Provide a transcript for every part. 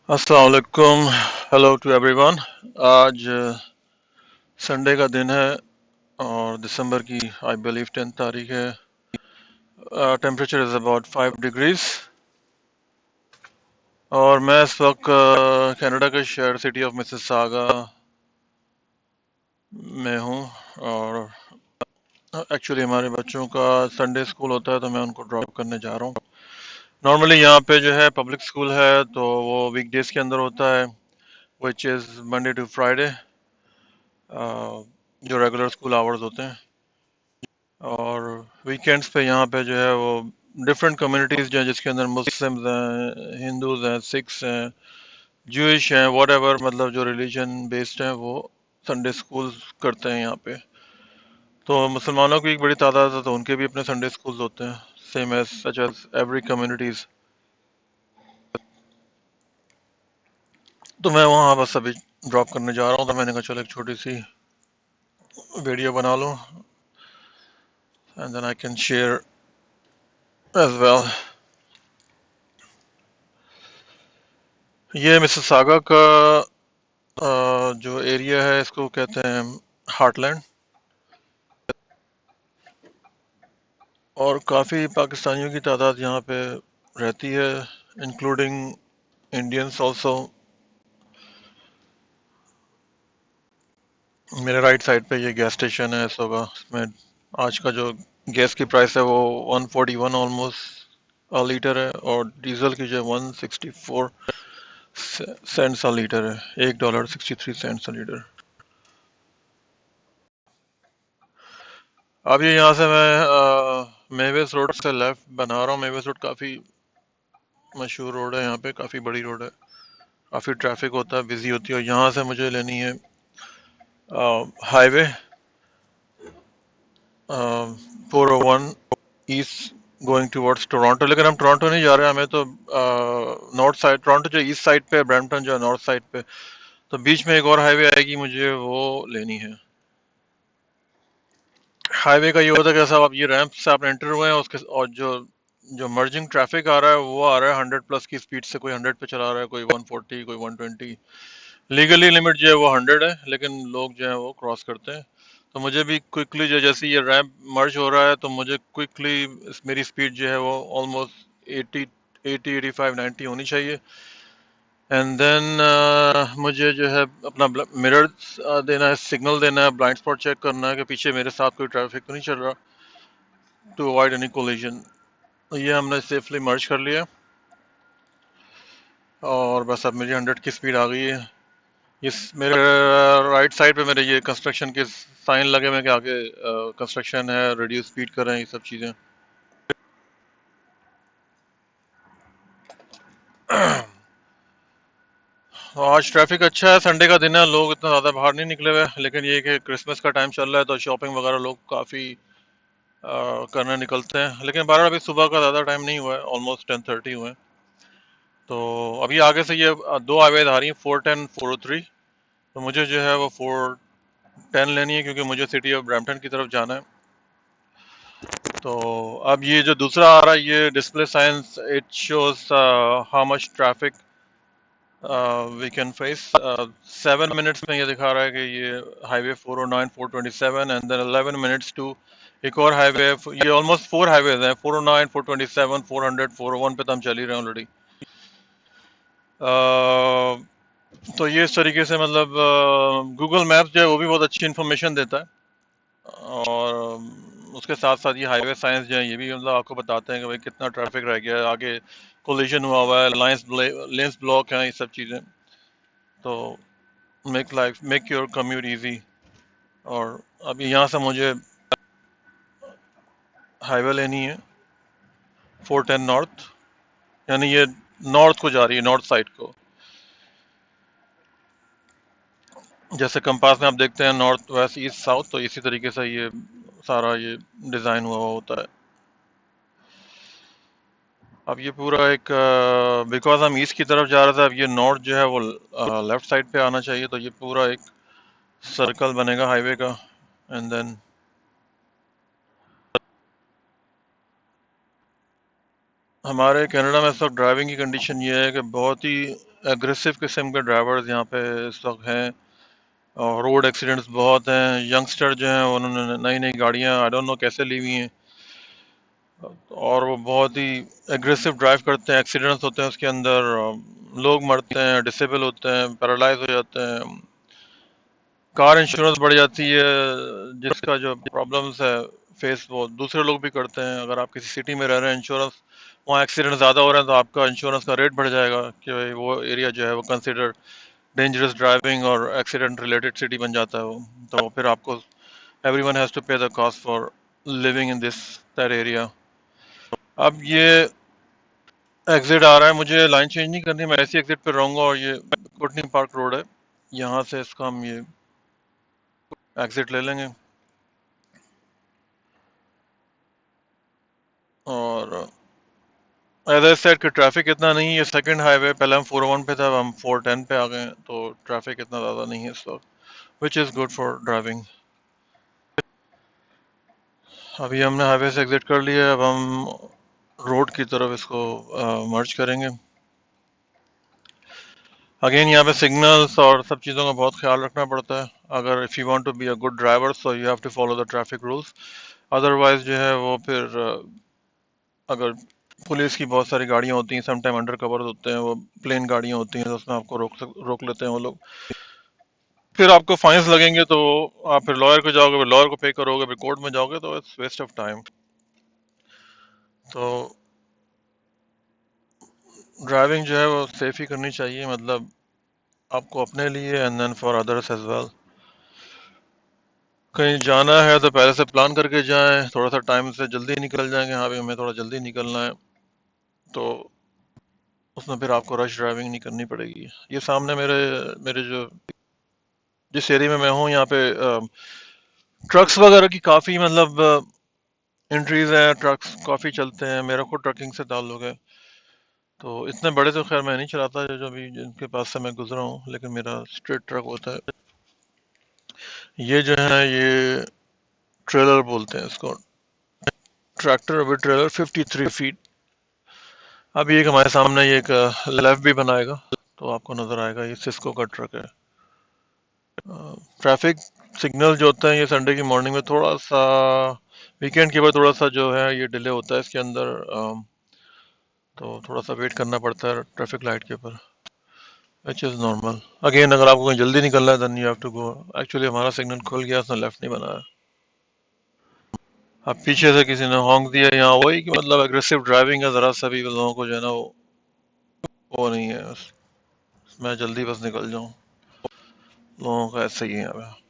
अस्सलाम वालेकुम। Hello to everyone. आज संडे का दिन है और दिसंबर की आई बिलीव 10 तारीख है। टेम्परेचर इज़ अबाउट 5 डिग्रीज और मैं इस वक्त कनाडा के शहर सिटी ऑफ मिसिसागा में हूँ। और एक्चुअली हमारे बच्चों का संडे स्कूल होता है तो मैं उनको ड्रॉप करने जा रहा हूँ। नॉर्मली यहाँ पे जो है पब्लिक स्कूल है तो वो वीकडेज के अंदर होता है, which is Monday to Friday, जो रेगुलर स्कूल आवर्स होते हैं। और वीकेंड्स पे यहाँ पे जो है वो डिफरेंट कम्युनिटीज़ जो है जिसके अंदर मुस्लिम्स हैं, हिंदूज हैं, सिख्स हैं, जूइश हैं, व्हाटएवर, मतलब जो रिलीजन बेस्ड हैं वो संडे स्कूल करते हैं यहाँ पे। तो मुसलमानों की एक बड़ी तादाद है तो उनके भी अपने संडे स्कूल्स होते हैं, same as such as every communities. तो मैं वहाँ बस अभी ड्रॉप करने जा रहा हूँ तो मैंने कहा चलो एक छोटी सी वीडियो बना लूँ and then I can share as well. ये मिसिसागा का जो एरिया है इसको कहते हैं हार्टलैंड। और काफ़ी पाकिस्तानियों की तादाद यहाँ पे रहती है, इंक्लूडिंग इंडियंस ऑल्सो। मेरे राइट साइड पे ये गैस स्टेशन है सोगा। इसमें आज का जो गैस की प्राइस है वो 141 ऑलमोस्ट अ लीटर है और डीजल की जो है 164 सेंट्स अ लीटर है, $1.63 अ लीटर। अब ये यहाँ से मैं मेवेस रोड से लेफ्ट बना रहा हूँ। मेवेस रोड काफ़ी मशहूर रोड है, यहाँ पे काफ़ी बड़ी रोड है, काफ़ी ट्रैफिक होता है, बिजी होती है। और यहाँ से मुझे लेनी है highway 401 east going towards Toronto. लेकिन हम टोरंटो नहीं जा रहे हैं, हमें तो नॉर्थ साइड, टोरंटो जो ईस्ट साइड पे है, ब्रैम्पटन जो है नॉर्थ साइड पे। तो बीच में एक और हाईवे आएगी, मुझे वो लेनी है। हाईवे का ये होता है कि साहब आप ये रैंप से आप एंटर हुए हैं उसके और जो जो मर्जिंग ट्रैफिक आ रहा है वो आ रहा है 100 प्लस की स्पीड से। कोई 100 पे चला रहा है, कोई 140, कोई 120। लीगली लिमिट जो है वो 100 है, लेकिन लोग जो है वो क्रॉस करते हैं। तो मुझे भी क्विकली जो जैसे ये रैंप मर्ज हो रहा है तो मुझे क्विकली मेरी स्पीड जो है वो ऑलमोस्ट 80, 80, 85, 90 होनी चाहिए। एंड देन मुझे जो है अपना मिरर देना है, सिग्नल देना है, ब्लाइंड स्पॉट चेक करना है कि पीछे मेरे साथ कोई ट्रैफिक तो नहीं चल रहा, टू अवॉइड एनी कोलिजन। ये हमने सेफली मर्ज कर लिया और बस अब मेरी 100 की स्पीड आ गई है। इस मेरे राइट साइड पे मेरे ये कंस्ट्रक्शन के साइन लगे हुए हैं कि आगे कंस्ट्रक्शन है, रिड्यूस स्पीड कर रहे हैं, ये सब चीज़ें। आज ट्रैफिक अच्छा है, संडे का दिन है, लोग इतना ज़्यादा बाहर नहीं निकले हुए। लेकिन ये कि क्रिसमस का टाइम चल रहा है तो शॉपिंग वगैरह लोग काफ़ी करने निकलते हैं। लेकिन बारह अभी सुबह का ज़्यादा टाइम नहीं हुआ है, ऑलमोस्ट 10:30 हुए हैं। तो अभी आगे से ये दो हाईवे आ रही हैं, 410, 403। तो मुझे जो है वो 410 लेनी है क्योंकि मुझे सिटी ऑफ ब्रैम्पटन की तरफ जाना है। तो अब ये जो दूसरा आ रहा है ये display science, it shows how much traffic we can face. 7 minutes में ये दिखा रहा है कि ये highway 409, 427 and then 11 minutes to एक और हाईवे। ये ऑलमोस्ट 4 हाईवेज हैं, 409, 427, 400, 401 पे तो हम चल ही रहे हैं ऑलरेडी। तो ये इस तरीके से मतलब गूगल मैप्स जो है वो भी बहुत अच्छी इन्फॉर्मेशन देता है। और उसके साथ साथ ये हाईवे साइंस जो है ये भी मतलब आपको बताते हैं कि भाई कितना ट्रैफिक रह गया है, आगे कोलिजन हुआ हुआ है, लेंस ब्लॉक हैं, ये सब चीज़ें। तो मेक योर कम्यूट इजी। और अभी यहाँ से मुझे हाईवे लेनी है 410 नॉर्थ, यानी ये नॉर्थ को जा रही है, नॉर्थ साइड को। जैसे कंपास में आप देखते हैं नॉर्थ वेस्ट ईस्ट साउथ, तो इसी तरीके से ये सारा ये डिज़ाइन हुआ होता है। अब ये पूरा एक बिकॉज हम ईस्ट की तरफ जा रहे थे, अब ये नॉर्थ जो है वो लेफ्ट साइड पे आना चाहिए। तो ये पूरा एक सर्कल बनेगा हाईवे का। एंड देन हमारे कनाडा में इस वक्त ड्राइविंग की कंडीशन ये है कि बहुत ही एग्रेसिव किस्म के ड्राइवर्स यहाँ पे इस वक्त हैं, और रोड एक्सीडेंट्स बहुत हैं। यंगस्टर जो हैं उन्होंने नई नई गाड़ियाँ आई डोंट नो कैसे ली हुई हैं, और वो बहुत ही एग्रेसिव ड्राइव करते हैं। एक्सीडेंट्स होते हैं उसके अंदर, लोग मरते हैं, डिसेबल होते हैं, पैरालाइज हो जाते हैं। कार इंश्योरेंस बढ़ जाती है, जिसका जो प्रॉब्लम्स है फेस वो दूसरे लोग भी करते हैं। अगर आप किसी सिटी में रह रहे हैं, इंश्योरेंस वहाँ एक्सीडेंट ज़्यादा हो रहे हैं, तो आपका इंश्योरेंस का रेट बढ़ जाएगा कि भाई वो एरिया जो है वो कंसिडर डेंजरस ड्राइविंग और एक्सीडेंट रिलेटेड सिटी बन जाता है वो। तो फिर आपको एवरीवन हैज़ टू पे the cost for living in this that area. अब ये एग्जिट आ रहा है, मुझे लाइन चेंज नहीं करनी, मैं ऐसी एग्जिट पे रहूंगा, और ये कुटनी पार्क रोड है, यहाँ से इसका हम ये एग्जिट ले लेंगे। और एज आई सेड कि ट्रैफिक इतना नहीं है, ये सेकंड हाईवे, पहले हम 401 पे था, अब हम 410 पे आ गए हैं, तो ट्रैफिक इतना ज़्यादा नहीं है इस वक्त, which is good for driving. अभी हमने हाईवे से एग्जिट कर लिया है, अब हम रोड की तरफ इसको मर्ज करेंगे। अगेन यहाँ पे सिग्नल्स और सब चीज़ों का बहुत ख्याल रखना पड़ता है। अगर if you want to be a good driver, so you have to follow the traffic rules. Otherwise जो है वो फिर अगर पुलिस की बहुत सारी गाड़ियाँ होती हैं, सम टाइम अंडर कवर होते हैं, वो प्लेन गाड़ियाँ होती हैं, तो उसमें आपको रोक लेते हैं वो लोग। फिर आपको फाइन्स लगेंगे, तो आप फिर लॉयर को जाओगे, फिर लॉयर को पे करोगे, फिर कोर्ट में जाओगे, तो इट्स वेस्ट ऑफ टाइम। तो ड्राइविंग जो है वो सेफ ही करनी चाहिए, मतलब आपको अपने लिए and then for others as well. कहीं जाना है तो पहले से प्लान करके जाएं, थोड़ा सा टाइम से जल्दी निकल जाएंगे, हाँ भी हमें थोड़ा जल्दी निकलना है, तो उसमें फिर आपको रश ड्राइविंग नहीं करनी पड़ेगी। ये सामने मेरे मेरे जो जिस एरिया में मैं हूँ, यहाँ पे ट्रक्स वगैरह की काफ़ी मतलब एंट्रीज हैं, ट्रक्स काफ़ी चलते हैं, मेरा खुद ट्रकिंग से ताल्लुक है। तो इतने बड़े तो खैर मैं नहीं चलाता, जो जो भी जिनके पास से मैं गुजरा हूँ, लेकिन मेरा स्ट्रेट ट्रक होता है। ये जो है ये ट्रेलर बोलते हैं इसको, ट्रैक्टर विद ट्रेलर 53 फीट। अभी एक हमारे सामने ये एक लेफ्ट भी बनाएगा, तो आपको नज़र आएगा, ये सिस्को का ट्रक है। ट्रैफिक सिग्नल जो होते हैं ये संडे की मॉर्निंग में थोड़ा सा, वीकेंड के बाद थोड़ा सा जो है ये डिले होता है इसके अंदर, तो थोड़ा सा वेट करना पड़ता है ट्रैफिक लाइट के ऊपर, विच इज़ नॉर्मल। अगेन अगर आपको कहीं जल्दी निकलना है then you have to go. Actually हमारा सिग्नल खुल गया, उसने लेफ्ट नहीं बनाया। अब पीछे से किसी ने हॉन्क दिया, यहाँ वही कि मतलब एग्रेसिव ड्राइविंग है, ज़रा सा भी लोगों को जो है ना वो नहीं है, बस मैं जल्दी बस निकल जाऊँ, लोगों का ऐसे ही है यहाँ पे।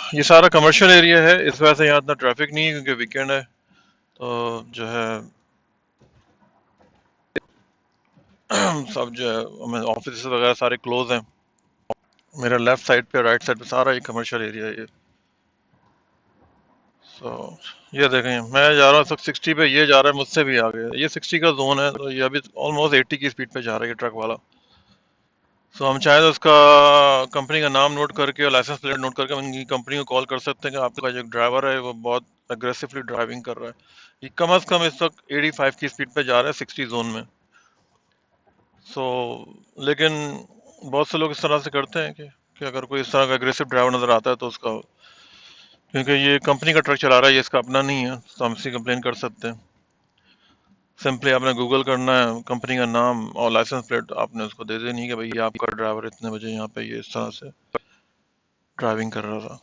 ये सारा कमर्शियल एरिया है, इस वजह से यहाँ इतना ट्रैफिक नहीं है, क्योंकि वीकेंड है, तो जो है सब जो है ऑफिस वगैरह सारे क्लोज हैं। मेरा लेफ्ट साइड पे राइट साइड पे सारा ये कमर्शियल एरिया है ये। सो ये देखें, मैं जा रहा हूँ 60 पे, ये जा रहा है मुझसे भी आगे, ये 60 का जोन है, तो ये अभी ऑलमोस्ट 80 की स्पीड पे जा रही है ट्रक वाला। सो हम चाहे तो उसका कंपनी का नाम नोट करके और लाइसेंस प्लेट नोट करके उनकी कंपनी को कॉल कर सकते हैं कि आपका जो ड्राइवर है वो बहुत अग्रेसिवली ड्राइविंग कर रहा है। ये कम अज कम इस वक्त 85 की स्पीड पे जा रहा है 60 जोन में। सो लेकिन बहुत से लोग इस तरह से करते हैं कि अगर कोई इस तरह का एग्रेसिव ड्राइवर नजर आता है तो उसका, क्योंकि ये कंपनी का ट्रक चला रहा है, ये इसका अपना नहीं है, तो हम इसकी कंप्लेन कर सकते हैं। सिंपली आपने गूगल करना है, कंपनी का नाम और लाइसेंस प्लेट आपने उसको दे देनी है कि भाई ये आपका ड्राइवर इतने बजे यहाँ पे ये इस तरह से ड्राइविंग कर रहा था।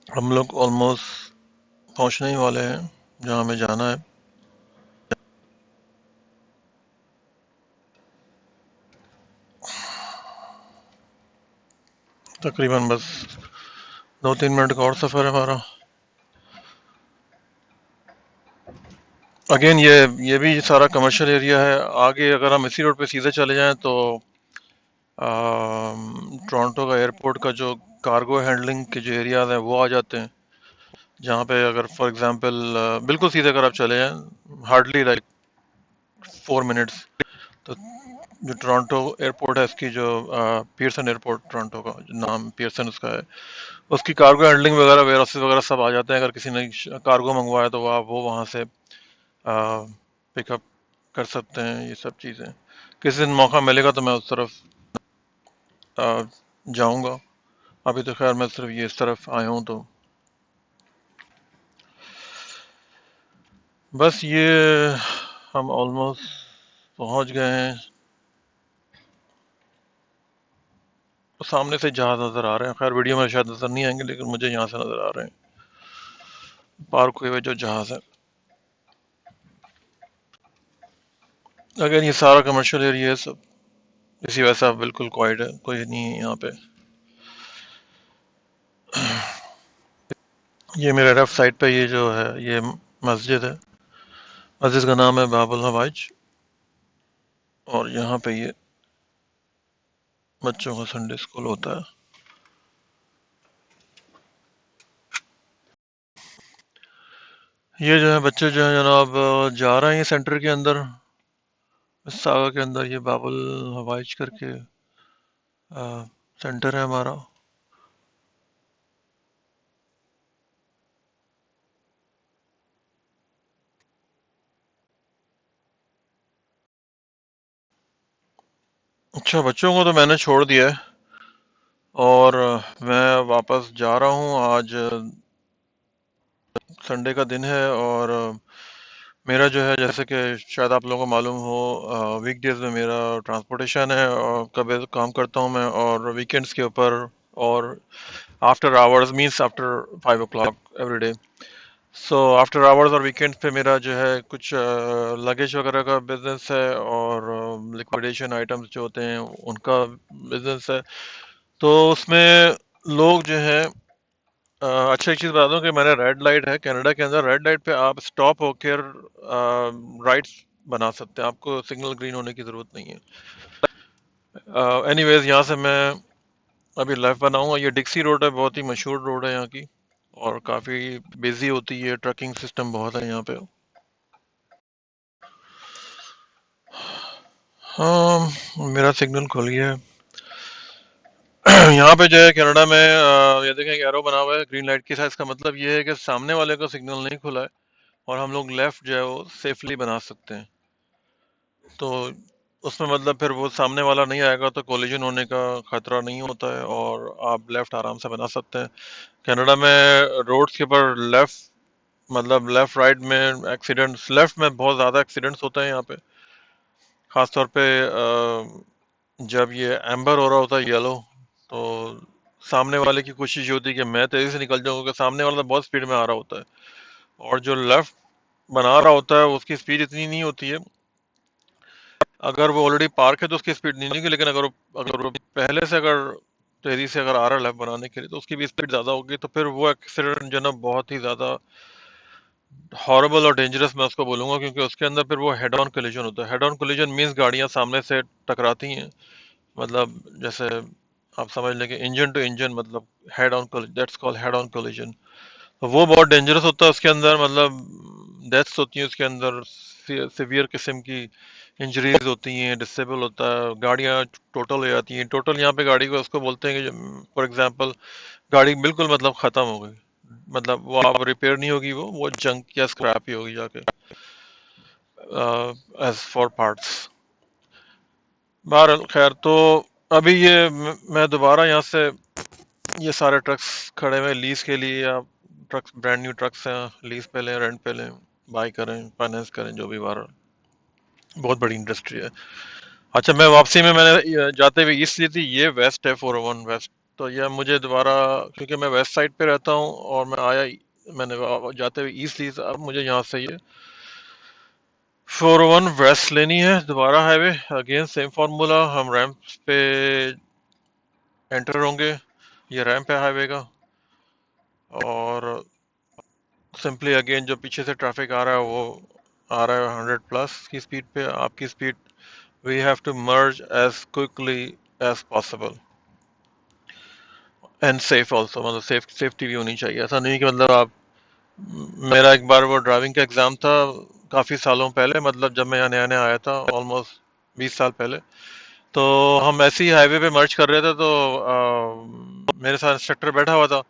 हम लोग ऑलमोस्ट पहुंचने ही वाले हैं जहाँ हमें जाना है। तकरीबन बस 2-3 मिनट का और सफ़र है हमारा। अगेन ये भी सारा कमर्शियल एरिया है। आगे अगर हम इसी रोड पे सीधे चले जाएं तो टोरंटो का एयरपोर्ट का जो कार्गो हैंडलिंग के जो एरियाज हैं वो आ जाते हैं, जहाँ पे अगर फॉर एग्जांपल बिल्कुल सीधे अगर आप चले जाएं हार्डली लाइक 4 मिनट्स, तो जो टोरंटो एयरपोर्ट है इसकी, जो पियर्सन एयरपोर्ट टोरंटो का जो नाम पियर्सन उसका है, उसकी कार्गो हैंडलिंग वगैरह वेयर हाउसेस वगैरह सब आ जाते हैं। अगर किसी ने कार्गो मंगवाया तो वो वहाँ से पिकअप कर सकते हैं। ये सब चीज़ें किसी दिन मौका मिलेगा तो मैं उस तरफ आ, जाऊंगा। अभी तो खैर मैं सिर्फ ये इस तरफ आया हूँ तो बस ये हम ऑलमोस्ट पहुंच गए हैं। तो सामने से जहाज नजर आ रहे हैं, खैर वीडियो में शायद नजर नहीं आएंगे लेकिन मुझे यहाँ से नजर आ रहे हैं पार्क हुए हुए जो जहाज है। अगर ये सारा कमर्शियल एरिया है सब, इसी वजह से आप बिल्कुल क्वाइट है, कोई नहीं है यहाँ पे। ये मेरे लेफ्ट साइड पे ये जो है ये मस्जिद है। मस्जिद का नाम है बाबुल हवाइज। और यहाँ पे ये बच्चों का संडे स्कूल होता है। ये जो है बच्चे जो है जनाब जा रहे हैं ये सेंटर के अंदर, इस सागा के अंदर। ये बाबुल हवाइज करके सेंटर है हमारा। अच्छा, बच्चों को तो मैंने छोड़ दिया है और मैं वापस जा रहा हूँ। आज संडे का दिन है और मेरा जो है जैसे कि शायद आप लोगों को मालूम हो, वीकडेज में मेरा ट्रांसपोर्टेशन है और कभी तो काम करता हूँ मैं, और वीकेंड्स के ऊपर और after hours means after 5 o'clock every day. So after hours और वीकेंड्स पे मेरा जो है कुछ लगेज वगैरह का बिजनेस है और लिक्विडेशन आइटम्स जो होते हैं उनका बिजनेस है। तो उसमें लोग जो है अच्छा, एक चीज़ बता दूं कि मैंने रेड लाइट है कनाडा के अंदर। रेड लाइट पे आप स्टॉप होकर राइट्स बना सकते हैं, आपको सिग्नल ग्रीन होने की ज़रूरत नहीं है। एनीवेज यहाँ से मैं अभी लेफ्ट बनाऊंगा। ये डिक्सी रोड है, बहुत ही मशहूर रोड है यहाँ की और काफ़ी बिजी होती है, ट्रकिंग सिस्टम बहुत है यहाँ पे। हाँ, मेरा सिग्नल खुल गया है। यहाँ पे जो है कनाडा में ये देखें एरो बना हुआ है ग्रीन लाइट की साइज। इसका मतलब ये है कि सामने वाले का सिग्नल नहीं खुला है और हम लोग लेफ्ट जो है वो सेफली बना सकते हैं। तो उसमें मतलब फिर वो सामने वाला नहीं आएगा तो कोलिजन होने का खतरा नहीं होता है और आप लेफ्ट आराम से बना सकते हैं। कनाडा में रोड्स के ऊपर लेफ्ट मतलब लेफ्ट राइट में एक्सीडेंट्स, लेफ्ट में बहुत ज़्यादा एक्सीडेंट्स होते हैं यहाँ पे। खासतौर पे जब ये एम्बर हो रहा होता है येलो, तो सामने वाले की कोशिश ये होती है कि मैं तेज़ी से निकल जाऊँ क्योंकि सामने वाला तो बहुत स्पीड में आ रहा होता है और जो लेफ्ट बना रहा होता है उसकी स्पीड इतनी नहीं होती है। अगर वो ऑलरेडी पार्क है तो उसकी स्पीड नहीं होगी, लेकिन अगर वो पहले से अगर तेजी से अगर आ रहा है लेफ्ट बनाने के लिए तो उसकी भी स्पीड ज्यादा होगी। तो फिर वो एक्सीडेंट जो है ना बहुत ही ज्यादा हॉरेबल और डेंजरस मैं उसको बोलूंगा, क्योंकि उसके अंदर फिर वो हेड ऑन कोलिजन होता है। हेड ऑन कोलिजन मींस गाड़ियां सामने से टकराती हैं, मतलब जैसे आप समझ लें कि इंजन टू इंजन, मतलब head on, that's called head on collision. तो वो बहुत डेंजरस होता है। उसके अंदर मतलब डेथ्स होती हैं उसके अंदर, सिवियर किस्म की इंजरीज होती हैं, डिसेबल होता है, गाड़ियां टोटल हो जाती हैं। टोटल यहाँ पे गाड़ी को उसको बोलते हैं कि फॉर एग्जांपल गाड़ी बिल्कुल मतलब खत्म हो गई, मतलब वो आप रिपेयर नहीं होगी, वो जंक या स्क्रैप ही होगी जाके एज फॉर पार्ट्स। बहरहाल खैर, तो अभी ये मैं दोबारा यहाँ से, ये सारे ट्रक्स खड़े हुए लीज के लिए। आप ट्रक्स ब्रांड न्यू ट्रक्स हैं, लीज पे लें, रेंट पे लें, बाई करें, फाइनेंस करें, जो भी बार, बहुत बड़ी इंडस्ट्री है। अच्छा, मैं वापसी में मैंने जाते हुए ईस्ट ली थी, ये वेस्ट है 401 वेस्ट। तो यह मुझे दोबारा, क्योंकि मैं वेस्ट साइड पे रहता हूँ और मैं आया, मैंने जाते हुए ईस्ट ली, अब मुझे यहाँ से ये 401 वेस्ट लेनी है दोबारा हाईवे। अगेन सेम फार्मूला, हम रैंप पे एंटर होंगे, ये रैंप है हाईवे का, और सिंपली अगेन जो पीछे से ट्रैफिक आ रहा है वो आ रहा है 100+ की स्पीड पे। आपकी speed, we have to merge as quickly as possible and safe also, मतलब सेफ्टी भी होनी चाहिए। ऐसा नहीं कि मतलब आप, मेरा एक बार वो ड्राइविंग का एग्जाम था काफी सालों पहले, मतलब जब मैं यहाँ नया नया आया था, ऑलमोस्ट 20 साल पहले। तो हम ऐसे ही हाईवे पे मर्ज कर रहे थे, तो मेरे साथ इंस्ट्रक्टर बैठा हुआ था।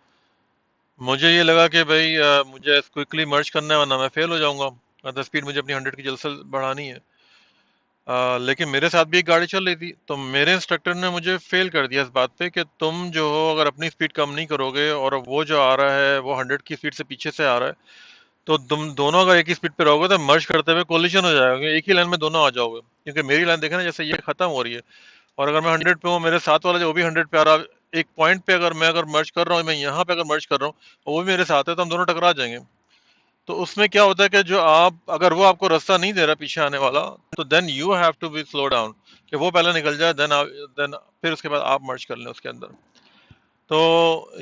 मुझे ये लगा कि भाई मुझे क्विकली मर्ज करना है वरना मैं फेल हो जाऊंगा, मतलब स्पीड मुझे अपनी 100 की जल्द से बढ़ानी है। लेकिन मेरे साथ भी एक गाड़ी चल रही थी, तो मेरे इंस्ट्रक्टर ने मुझे फेल कर दिया इस बात पे कि तुम जो हो अगर अपनी स्पीड कम नहीं करोगे और वो जो आ रहा है वो 100 की स्पीड से पीछे से आ रहा है, तो तुम दोनों अगर एक ही स्पीड पे रहोगे तो मर्ज करते हुए कोलिजन हो जाएगा, एक ही लाइन में दोनों आ जाओगे। क्योंकि मेरी लाइन देखे ना, जैसे ये खत्म हो रही है और अगर मैं 100 पे हूँ, मेरे साथ वाला जो वो भी 100 पे आ रहा है, एक पॉइंट पे अगर मैं मर्ज कर रहा हूँ, मैं यहाँ पे अगर मर्ज कर रहा हूँ और वो भी मेरे साथ है, तो हम दोनों टकरा जाएंगे। तो उसमें क्या होता है कि जो आप अगर वो आपको रास्ता नहीं दे रहा पीछे आने वाला, तो then you have to be slow down, कि वो पहले निकल जाए, देन फिर उसके बाद आप मर्ज कर लें उसके अंदर। तो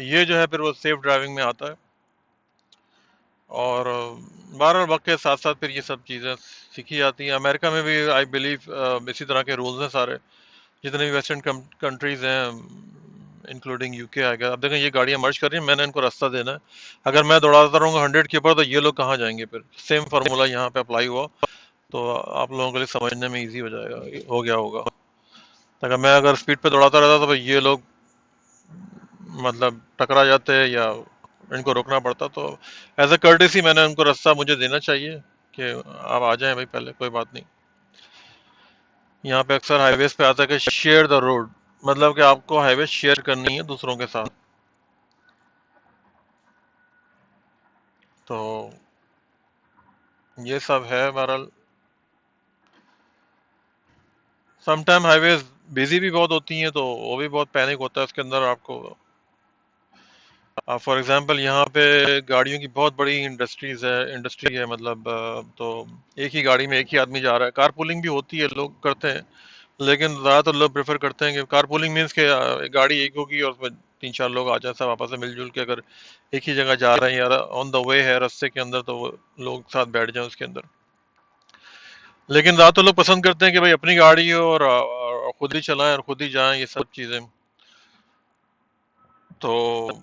ये जो है फिर वो सेफ ड्राइविंग में आता है। और बहरहाल वक्त के साथ साथ फिर ये सब चीज़ें सीखी जाती हैं। अमेरिका में भी आई बिलीव इसी तरह के रूल्स हैं सारे, जितने भी वेस्टर्न कंट्रीज हैं, इंक्लूडिंग यूके आ गया। अब देखें ये गाड़ियां मर्ज कर रही हैं, मैंने इनको रास्ता देना है। अगर मैं दौड़ाता रहूंगा 100 के ऊपर, तो ये लोग कहाँ जाएंगे? फिर सेम फार्मूला यहाँ पे अप्लाई हुआ, तो आप लोगों के लिए समझने में इजी हो जाएगा, हो गया होगा। अगर मैं स्पीड पे दौड़ाता रहता तो भाई ये लोग मतलब टकरा जाते हैं या इनको रोकना पड़ता। तो एज अ कर्टेसी मैंने उनको रास्ता मुझे देना चाहिए कि आप आ जाएं भाई, पहले कोई बात नहीं। यहाँ पे अक्सर हाईवेज पे आता है कि शेयर द रोड, मतलब कि आपको हाईवे शेयर करनी है दूसरों के साथ। तो ये सब है बहरहाल। समटाइम हाईवेज बिजी भी बहुत होती हैं, तो वो भी बहुत पैनिक होता है उसके अंदर आपको। फॉर एग्जांपल यहाँ पे गाड़ियों की बहुत बड़ी इंडस्ट्री है, मतलब तो एक ही गाड़ी में एक ही आदमी जा रहा है। कार पुलिंग भी होती है, लोग करते हैं, लेकिन ज़्यादातर लोग प्रेफर करते हैं कि कार पुलिंग मीन्स के गाड़ी एक होगी और उसमें तीन चार लोग आ जाए, सब आपस में मिलजुल के अगर एक ही जगह जा रहे हैं या ऑन द वे है रास्ते के अंदर, तो वो लोग साथ बैठ जाएं उसके अंदर। लेकिन ज़्यादातर लोग पसंद करते हैं कि भाई अपनी गाड़ी हो और खुद ही चलाएं और खुद ही जाएं, ये सब चीज़ें। तो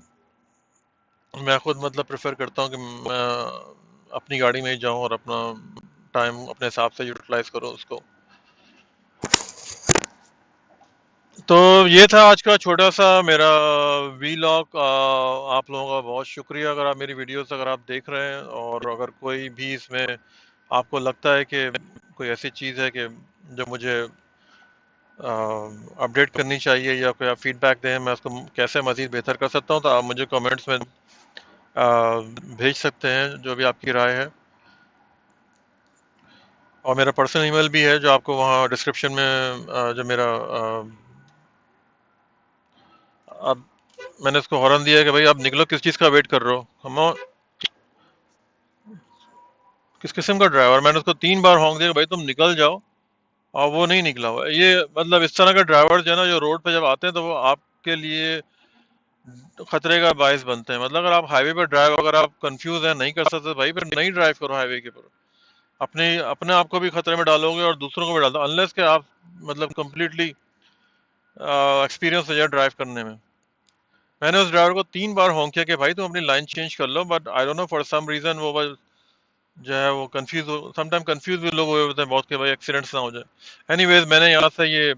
मैं खुद मतलब प्रेफर करता हूँ कि मैं अपनी गाड़ी में ही जाऊं और अपना टाइम अपने हिसाब से यूटिलाइज करूं उसको। तो ये था आज का छोटा सा मेरा वीलॉग। आप लोगों का बहुत शुक्रिया अगर आप मेरी वीडियोस अगर आप देख रहे हैं, और अगर कोई भी इसमें आपको लगता है कि कोई ऐसी चीज़ है कि जो मुझे अपडेट करनी चाहिए या कोई आप फीडबैक दें, मैं उसको कैसे मज़ीद बेहतर कर सकता हूँ, तो आप मुझे कमेंट्स में भेज सकते हैं जो भी आपकी राय है। और मेरा पर्सनल ईमेल भी है जो आपको वहाँ डिस्क्रिप्शन में जो मेरा अब मैंने उसको हॉर्न दिया है कि भाई आप निकलो, किस चीज़ का वेट कर रहे हो, हम किस किस्म का ड्राइवर। मैंने उसको 3 बार हॉर्न दिया कि भाई तुम निकल जाओ, और वो नहीं निकला हुआ है। ये मतलब इस तरह का ड्राइवर जो है ना, जो रोड पे जब आते हैं तो वो आपके लिए खतरे का बायस बनते हैं। मतलब अगर आप हाईवे पर ड्राइव, अगर आप कंफ्यूज हैं, नहीं कर सकते, भाई फिर नहीं ड्राइव करो हाईवे के ऊपर। अपने अपने आप को भी खतरे में डालोगे और दूसरों को भी डाल दो, अनलेस के आप मतलब कंप्लीटली एक्सपीरियंस हो जाए ड्राइव करने में। मैंने उस ड्राइवर को 3 बार होंक किया कि भाई तुम अपनी लाइन चेंज कर लो, but I don't know for some reason वो जो है वो कंफ्यूज हो, समटाइम कंफ्यूज भी लोग हुए होते हैं बहुत, के भाई एक्सीडेंट्स ना हो जाए। एनीवेज मैंने यहाँ से ये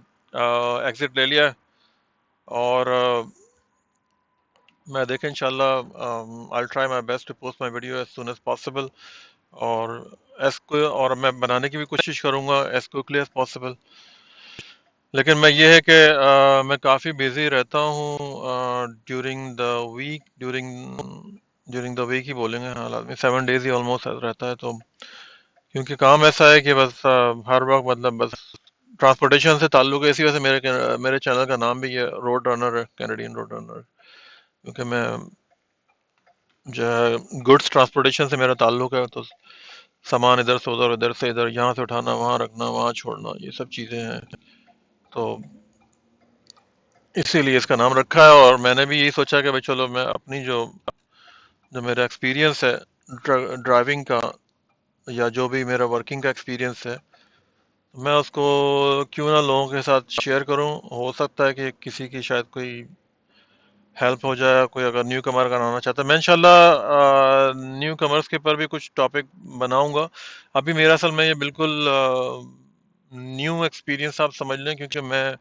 एग्जिट ले लिया है, और मैं देखें इंशाल्लाह I try my best to post my video as soon as possible, और और मैं बनाने की भी कोशिश करूंगा एज क्विकली एज पॉसिबल। लेकिन मैं ये है कि मैं काफ़ी बिजी रहता हूँ during the week, during during the week ही बोलेंगे, हाल आदमी 7 डेज ही ऑलमोस्ट रहता है। तो क्योंकि काम ऐसा है कि बस हर वक्त मतलब बस ट्रांसपोर्टेशन से ताल्लुक है, इसी वजह से मेरे चैनल का नाम भी ये रोड रनर है, कैनेडियन रोड रनर। क्योंकि मैं जो है गुड्स ट्रांसपोर्टेशन से मेरा ताल्लुक है, तो सामान इधर से इधर, यहाँ से उठाना, वहाँ रखना, वहाँ छोड़ना, ये सब चीज़ें हैं। तो इसीलिए इसका नाम रखा है। और मैंने भी यही सोचा कि भाई चलो मैं अपनी जो जो मेरा एक्सपीरियंस है ड्राइविंग का, या जो भी मेरा वर्किंग का एक्सपीरियंस है, मैं उसको क्यों ना लोगों के साथ शेयर करूं। हो सकता है कि किसी की शायद कोई हेल्प हो जाए, कोई अगर न्यू कमर का आना चाहता है। मैं इंशाल्लाह न्यू कमर्स के ऊपर भी कुछ टॉपिक बनाऊंगा। अभी मेरा असल में ये बिल्कुल न्यू एक्सपीरियंस आप समझ लें, क्योंकि मैं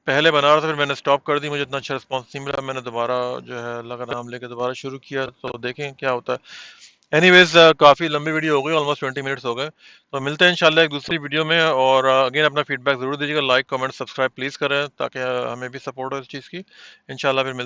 पहले बना रहा था, फिर मैंने स्टॉप कर दी, मुझे इतना अच्छा रिस्पॉन्स नहीं मिला, मैंने दोबारा जो है अल्लाह का नाम लेके दोबारा शुरू किया, तो देखें क्या होता है। एनीवेज काफ़ी लंबी वीडियो हो गई, ऑलमोस्ट 20 मिनट्स हो गए, तो मिलते हैं इंशाल्लाह एक दूसरी वीडियो में। और अगेन अपना फीडबैक ज़रूर दीजिएगा, लाइक कमेंट सब्सक्राइब प्लीज़ करें, ताकि हमें भी सपोर्ट हो इस चीज़ की। इंशाल्लाह फिर मिलते